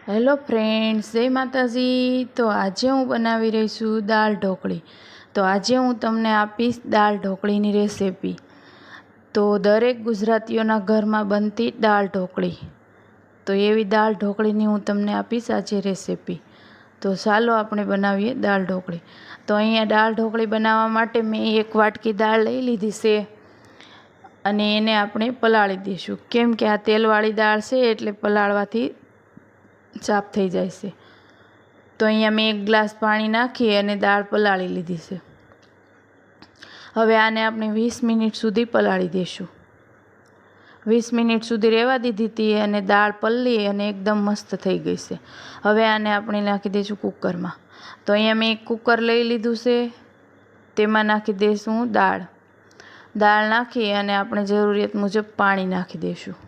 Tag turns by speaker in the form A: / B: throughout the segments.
A: Hello friends, જય માતાજી। તો આજે હું બનાવી રહી છું દાળ ઢોકળી। તો આજે હું તમને આપીશ દાળ ઢોકળીની રેસિપી। તો દરેક ગુજરાતીઓના ઘરમાં બનતી દાળ ઢોકળી, તો એવી દાળ ઢોકળીની હું તમને આપીશ આજે રેસિપી। તો ચાલો આપણે બનાવીએ દાળ ઢોકળી। તો અહીંયા દાળ ઢોકળી બનાવવા માટે મેં 1 વાટકી દાળ લઈ લીધી છે અને એને આપણે પલાળી દઈશું, કેમ કે આ તેલવાળી દાળ છે એટલે પલાળવાથી સાફ થઈ જાય છે। તો અહીંયા મેં 1 ગ્લાસ પાણી નાખી અને દાળ પલાળી લીધી છે। હવે આને આપણે 20 મિનિટ સુધી પલાળી દઈશું। 20 મિનિટ સુધી રહેવા દીધી હતી અને દાળ પલળી અને એકદમ મસ્ત થઈ ગઈ છે। હવે આને આપણે નાખી દઈશું કુકરમાં। તો અહીંયા મેં 1 કુકર લઈ લીધું છે, તેમાં નાખી દઈશું દાળ નાખી અને આપણે જરૂરિયાત મુજબ પાણી નાખી દઈશું।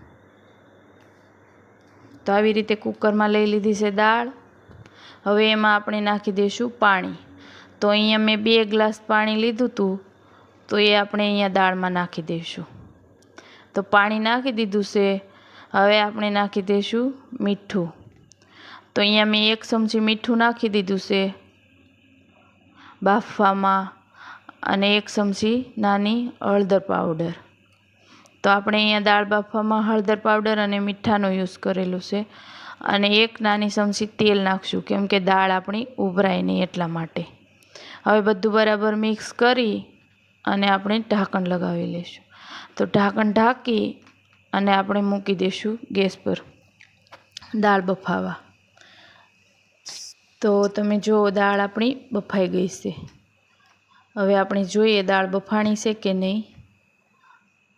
A: તો આવી રીતે કુકરમાં લઈ લીધી છે દાળ। હવે એમાં આપણે નાખી દઈશું પાણી। તો અહીંયા મેં 2 ગ્લાસ પાણી લીધું હતું, તો એ આપણે અહીંયા દાળમાં નાખી દઈશું। તો પાણી નાખી દીધું છે। હવે આપણે નાખી દઈશું મીઠું। તો અહીંયા મેં 1 ચમચી મીઠું નાખી દીધું છે બાફવામાં, અને 1 ચમચી નાની હળદર પાવડર। તો આપણે અહીંયા દાળ બાફવામાં હળદર પાવડર અને મીઠાનો યુઝ કરેલું છે, અને 1 નાની ચમચી તેલ નાખશું, કેમ કે દાળ આપણી ઉભરાય નહીં એટલા માટે। હવે બધું બરાબર મિક્સ કરી અને આપણે ઢાંકણ લગાવી લઈશું। તો ઢાંકણ ઢાંકી અને આપણે મૂકી દઈશું ગેસ પર દાળ બફાવા। તો તમે જુઓ દાળ આપણી બફાઈ ગઈ છે। હવે આપણે જોઈએ દાળ બફાણી છે કે નહીં।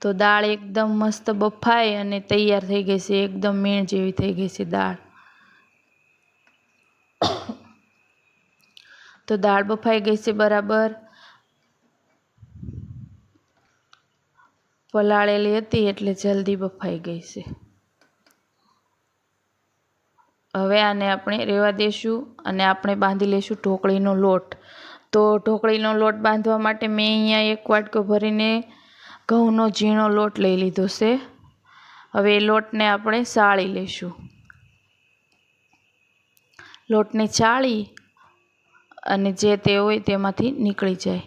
A: તો દાળ એકદમ મસ્ત બફાઈ અને તૈયાર થઈ ગઈ છે, એકદમ મીણ જેવી થઈ ગઈ છે દાળ। તો દાળ બફાઈ ગઈ છે બરાબર, પલાળેલી હતી એટલે જલ્દી બફાઈ ગઈ છે। હવે આને આપણે રહેવા દઈશું અને આપણે બાંધી લઈશું ઢોકળીનો લોટ। તો ઢોકળીનો લોટ બાંધવા માટે મેં અહીંયા 1 વાટકો ભરીને ઘઉંનો ઝીણો લોટ લઈ લીધો છે। હવે એ લોટને આપણે ચાળી લઈશું। લોટને ચાળી અને જે તે હોય તેમાંથી નીકળી જાય।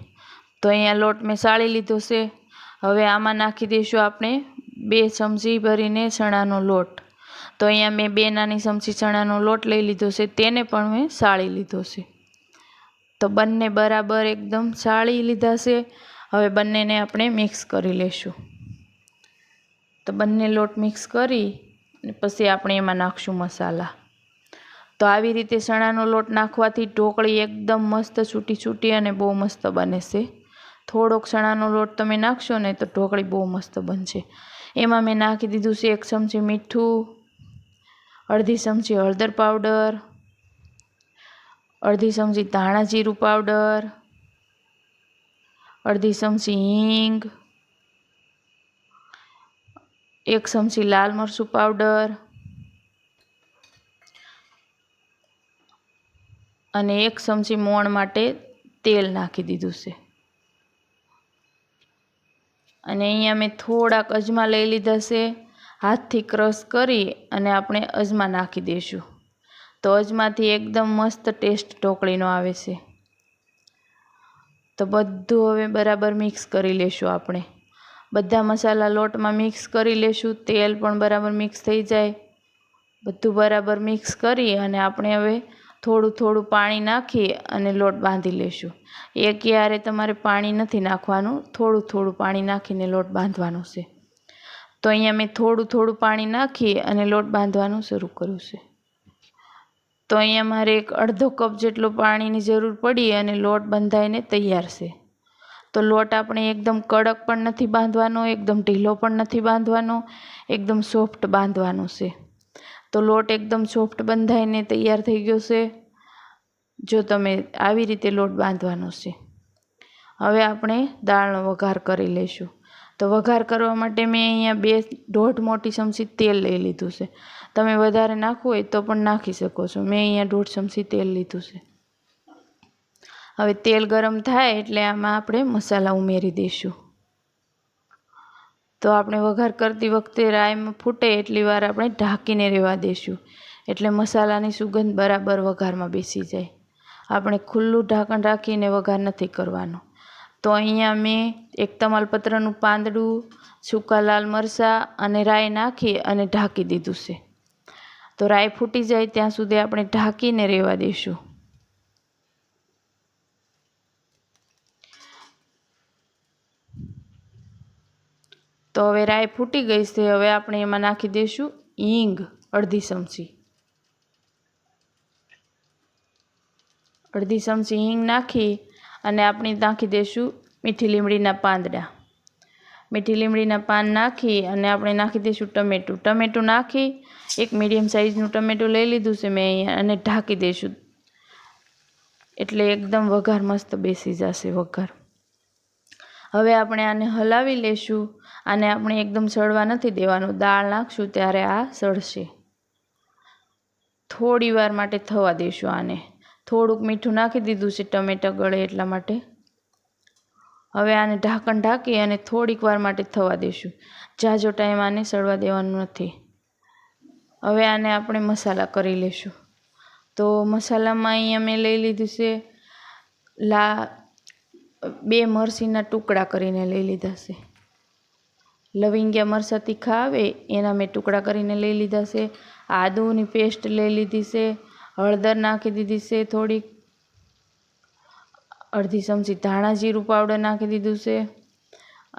A: તો અહીંયા લોટ મેં ચાળી લીધો છે। હવે આમાં નાખી દઈશું આપણે 2 ચમચી ભરીને ચણાનો લોટ। તો અહીંયા મેં 2 નાની ચમચી ચણાનો લોટ લઈ લીધો છે, તેને પણ મેં ચાળી લીધો છે। તો બંને બરાબર એકદમ ચાળી લીધા છે। હવે બંનેને આપણે મિક્સ કરી લઈશું। તો બંને લોટ મિક્સ કરી અને પછી આપણે એમાં નાખશું મસાલા। તો આવી રીતે ચણાનો લોટ નાખવાથી ઢોકળી એકદમ મસ્ત છૂટી છૂટી અને બહુ મસ્ત બને છે। થોડોક ચણાનો લોટ તમે નાખશો ને તો ઢોકળી બહુ મસ્ત બનશે। એમાં મેં નાખી દીધું છે 1 ચમચી મીઠું, અડધી ચમચી હળદર પાવડર, અડધી ચમચી ધાણા જીરું પાવડર, અડધી ચમચી હિંગ, 1 ચમચી લાલ મરચું પાવડર અને 1 ચમચી મોણ માટે તેલ નાખી દીધું છે। અને અહીંયા મેં થોડાક અજમા લઈ લીધા છે, હાથથી ક્રશ કરી અને આપણે અજમા નાખી દઈશું। તો અજમાથી એકદમ મસ્ત ટેસ્ટ ઢોકળીનો આવે છે। તો બધું હવે બરાબર મિક્સ કરી લેશું આપણે। બધા મસાલા લોટમાં મિક્સ કરી લેશું, તેલ પણ બરાબર મિક્સ થઈ જાય। બધું બરાબર મિક્સ કરી અને આપણે હવે થોડું થોડું પાણી નાખી અને લોટ બાંધી લેશું। એકયારે તમારે પાણી નથી નાખવાનું, થોડું થોડું પાણી નાખીને લોટ બાંધવાનો છે। તો અહીંયા મેં થોડું થોડું પાણી નાખી અને લોટ બાંધવાનું શરૂ કર્યું છે। તો અહીંયા મારે 1/2 કપ જેટલું પાણીની જરૂર પડી અને લોટ બંધાઈને તૈયાર છે। તો લોટ આપણે એકદમ કડક પણ નથી બાંધવાનો, એકદમ ઢીલો પણ નથી બાંધવાનો, એકદમ સોફ્ટ બાંધવાનો છે। તો લોટ એકદમ સોફ્ટ બંધાઈને તૈયાર થઈ ગયો છે। જો તમે આવી રીતે લોટ બાંધવાનો છે। હવે આપણે દાળનો વઘાર કરી લઈશું। તો વઘાર કરવા માટે મેં અહીંયા 1.5 મોટી ચમચી તેલ લઈ લીધું છે। તમે વધારે નાખવું હોય તો પણ નાખી શકો છો। મેં અહીંયા 1.5 ચમચી તેલ લીધું છે। હવે તેલ ગરમ થાય એટલે આમાં આપણે મસાલા ઉમેરી દઈશું। તો આપણે વઘાર કરતી વખતે રાઈમાં ફૂટે એટલી વાર આપણે ઢાંકીને રહેવા દઈશું, એટલે મસાલાની સુગંધ બરાબર વઘારમાં બેસી જાય. આપણે ખુલ્લું ઢાંકણ રાખીને વઘાર નથી કરવાનો. તો અહીંયા મેં એક તમાલપત્રનું પાંદડું, સૂકા લાલ મરચાં અને રાઈ નાખી અને ઢાંકી દીધું છે. તો રાઈ ફૂટી જાય ત્યાં સુધી આપણે ઢાંકીને રહેવા દઈશું. તો હવે રાઈ ફૂટી ગઈ છે. હવે આપણે એમાં નાખી દઈશું હિંગ, અડધી ચમચી હિંગ નાખી અને આપણે નાખી દઈશું મીઠી લીમડીના પાંદડા. મીઠી લીમડીના પાન નાખી અને આપણે નાખી દઈશું ટમેટું નાખી એક મીડિયમ સાઇઝનું ટમેટું લઈ લીધું છે મેં અહીંયા અને ઢાંકી દઈશું. એટલે એકદમ વઘાર મસ્ત બેસી જશે વઘાર. હવે આપણે આને હલાવી લેશું. આને આપણે એકદમ સળવા નથી દેવાનું. દાળ નાખશું ત્યારે આ સળશે. થોડી વાર માટે થવા દઈશું આને. થોડુંક મીઠું નાખી દીધું છે ટમેટાં ગળે એટલા માટે. હવે આને ઢાંકણ ઢાંકી અને થોડીક વાર માટે થવા દઈશું. ઝાઝો ટાઈમ આને સળવા દેવાનું નથી. હવે આને આપણે મસાલા કરી લઈશું. તો મસાલામાં અહીંયા મેં લઈ લીધું છે 2 મરચીના ટુકડા કરીને લઈ લીધા છે. લવિંગિયા મરચાં તીખા આવે એના મેં ટુકડા કરીને લઈ લીધા છે. આદુની પેસ્ટ લઈ લીધી છે. હળદર નાખી દીધી છે થોડીક. અડધી ચમચી ધાણા જીરું પાવડર નાખી દીધું છે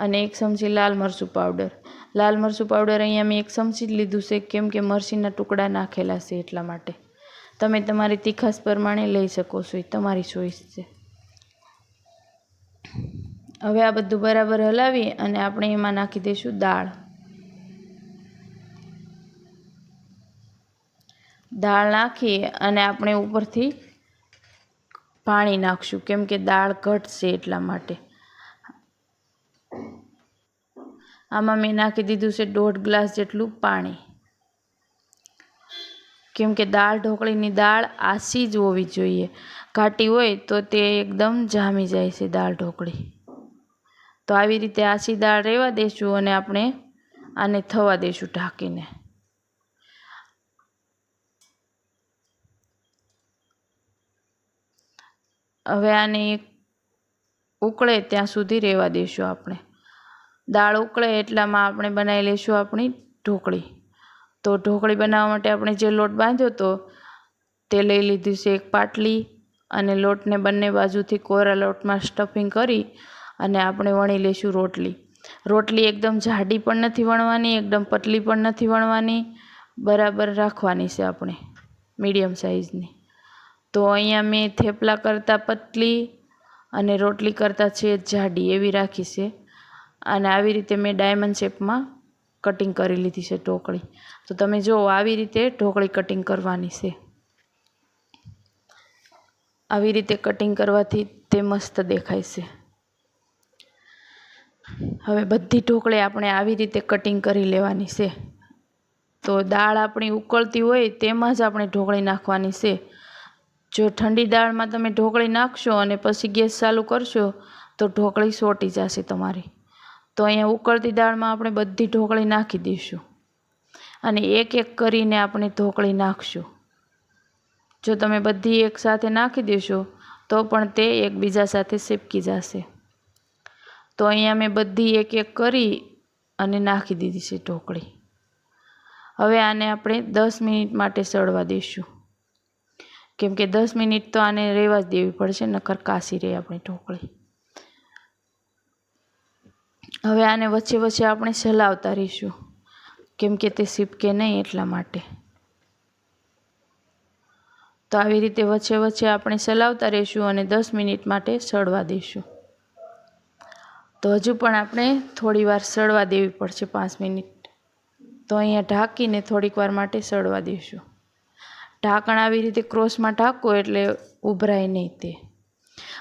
A: અને 1 ચમચી લાલ મરચું પાવડર. લાલ મરચું પાવડર અહીંયા મેં 1 ચમચી જ લીધું છે કેમ કે મરચીના ટુકડા નાખેલા છે એટલા માટે. તમે તમારી તીખાશ પ્રમાણે લઈ શકો છો, એ તમારી ચોઈસ છે. હવે આ બધું બરાબર હલાવી અને આપણે એમાં નાખી દઈશું દાળ. દાળ નાખી અને આપણે ઉપરથી પાણી નાખશું કેમ કે દાળ ઘટશે એટલા માટે. આમાં મેં નાખી દીધું છે 1.5 ગ્લાસ જેટલું પાણી. કેમ કે દાળ ઢોકળીની દાળ આછી જ હોવી જોઈએ. ઘાટી હોય તો તે એકદમ જામી જાય છે દાળ ઢોકળી. તો આવી રીતે આછી દાળ રહેવા દઈશું અને આપણે આને થવા દઈશું ઢાંકીને. હવે આને ઉકળે ત્યાં સુધી રહેવા દઈશું આપણે. દાળ ઉકળે એટલામાં આપણે બનાવી લઈશું આપણી ઢોકળી. તો ઢોકળી બનાવવા માટે આપણે જે લોટ બાંધ્યો હતો તે લઈ લીધી છે એક પાટલી અને લોટને બંને બાજુથી કોરા લોટમાં સ્ટફિંગ કરી અને આપણે વણી લઈશું રોટલી. રોટલી એકદમ જાડી પણ નથી વણવાની, એકદમ પતલી પણ નથી વણવાની, બરાબર રાખવાની છે આપણે, મીડિયમ સાઇઝની. તો અહીંયા મેં થેપલા કરતાં પતલી અને રોટલી કરતાં છે જાડી એવી રાખી છે. અને આવી રીતે મેં ડાયમંડ શેપમાં કટિંગ કરી લીધી છે ઢોકળી. તો તમે જુઓ આવી રીતે ઢોકળી કટિંગ કરવાની છે. આવી રીતે કટિંગ કરવાથી તે મસ્ત દેખાય છે. હવે બધી ઢોકળી આપણે આવી રીતે કટિંગ કરી લેવાની છે. તો દાળ આપણી ઉકળતી હોય તેમાં જ આપણે ઢોકળી નાખવાની છે. જો ઠંડી દાળમાં તમે ઢોકળી નાખશો અને પછી ગેસ ચાલુ કરશો તો ઢોકળી સોટી જશે તમારી. તો અહીંયા ઉકળતી દાળમાં આપણે બધી ઢોકળી નાખી દઈશું અને એક એક કરીને આપણે ઢોકળી નાખશું. જો તમે બધી એકસાથે નાખી દેશો તો પણ તે એકબીજા સાથે ચીપકી જશે. તો અહીંયા મેં બધી એક એક કરી અને નાખી દીધી છે ઢોકળી. હવે આને આપણે 10 મિનિટ માટે સળવા દઈશું કેમ કે 10 મિનિટ તો આને રહેવા જ દેવી પડશે, નકર કાશી રહે આપણી ઢોકળી. હવે આને વચ્ચે વચ્ચે આપણે ચલાવતા રહીશું કેમ કે તે ચીપકે નહીં એટલા માટે. તો આવી રીતે વચ્ચે વચ્ચે આપણે ચલાવતા રહીશું અને 10 મિનિટ માટે સળવા દઈશું. તો હજુ પણ આપણે થોડી વાર સળવા દેવી પડશે, 5 મિનિટ. તો અહીંયા ઢાંકીને થોડીક વાર માટે સળવા દઈશું. ઢાંકણ આવી રીતે ક્રોસમાં ઢાંકો એટલે ઉભરાય નહીં તે.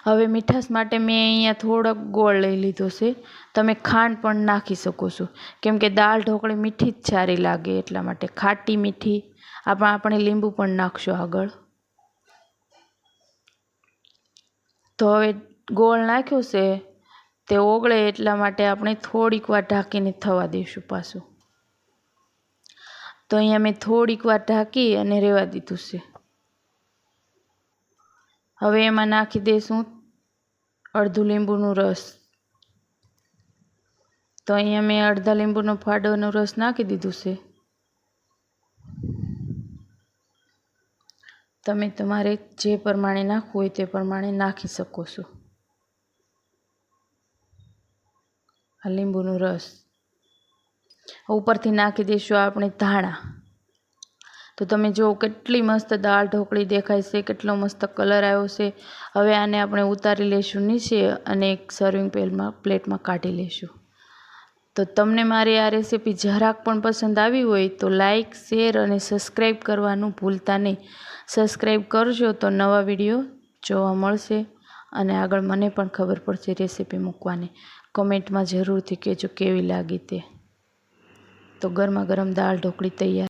A: હવે મીઠાશ માટે મેં અહીંયા થોડોક ગોળ લઈ લીધો છે. તમે ખાંડ પણ નાખી શકો છો કેમ કે દાળ ઢોકળી મીઠી જ સારી લાગે એટલા માટે. ખાટી મીઠી આપણે લીંબુ પણ નાખશું આગળ. તો હવે ગોળ નાખ્યો છે તે ઓગળે એટલા માટે આપણે થોડીક વાર ઢાંકીને થવા દઈશું પાછું. તો અહીંયા મેં થોડીક વાર ઢાંકી અને રહેવા દીધું છે. હવે એમાં નાખી દઈશું અડધું લીંબુનું રસ. તો અહીંયા મેં અડધા લીંબુનો ફાડોનો રસ નાખી દીધું છે. તમે તમારે જે પ્રમાણે નાખવું હોય તે પ્રમાણે નાખી શકો છો. આ લીંબુનો રસ. ઉપરથી નાખી દઈશું આપણે ધાણા. તો તમે જુઓ કેટલી મસ્ત દાળ ઢોકળી દેખાય છે, કેટલો મસ્ત કલર આવ્યો છે. હવે આને આપણે ઉતારી લઈશું નીચે અને એક સર્વિંગ પ્લેટમાં કાઢી લઈશું. તો તમને મારી આ રેસીપી જરાક પણ પસંદ આવી હોય તો લાઈક, શેર અને સબસ્ક્રાઈબ કરવાનું ભૂલતા નહીં. સબસ્ક્રાઈબ કરજો તો નવા વિડીયો જોવા મળશે અને આગળ મને પણ ખબર પડશે રેસીપી મૂકવાની. કમેન્ટમાં જરૂરથી કહેજો કેવી લાગી તે. તો ગરમા ગરમ દાળ ઢોકળી તૈયાર.